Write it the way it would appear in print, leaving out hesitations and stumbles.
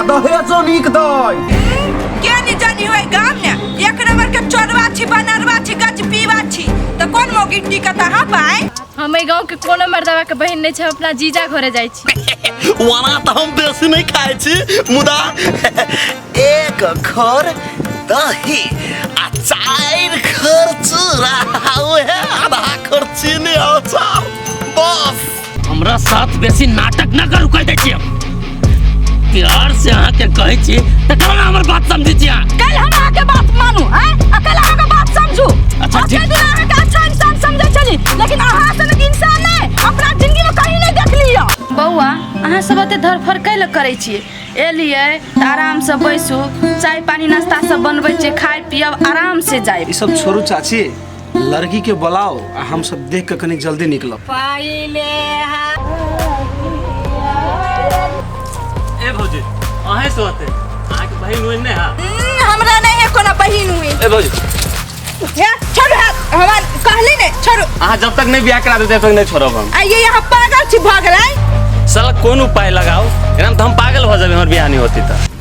दहेजो नीक दई। के नहीं जानी होय गाम ने एक नंबर के चोरवा छी बनरवा छी गज पीवा छी तो कोन मो गिट्टी कता हा पाए। हम गांव के कोनो मर्दवा के बहन नहीं छै, अपना जीजा घरे जाई छी। वना तो हम बेसी नहीं खाए छी, मुदा एक घर दही आ चार घर चूड़ा है आधा घर चीनी और चाव बस। हमरा साथ बेसी नाटक न करू, कह दै छी। प्यार से अहाँ के कहै छी त कल हमर बात समझी छी। कल हम अहाँ के बात मानू हैं, अकल अहाँ के बात समझू। अच्छा ठीक है, अहाँ के अच्छा इंसान समझै छली, लेकिन अहाँ सन के इंसान नै अपना जिंदगी में कहीं नहीं देख लियो। बौआ अहाँ सब एते धरफर कैले करै छी, एलिए आराम से बैसू, चाय पानी नाश्ता सब बनबै छी, खाय पियब आराम से जाए। ई सब छोड़ू चाची, लड़की के बुलाओ आ हम सब देख के कनी जल्दी निकलब। ए भौजी अहे सोते अहाँ के बहिन होई नै हा? हमरा नहीं है कोनो बहिन हुई। ए भौजी या छोड़ो हाथ, हमरा कहली नहीं छोड़ो। अहाँ जब तक नहीं बियाह करा दे तब तक नहीं छोड़ब हम। आइए यहाँ पागल छी भ गेलै। साला कोन उपाय लगाओ, एकदम तो हम पागल हो जाबे हमर बियाह नहीं होती त।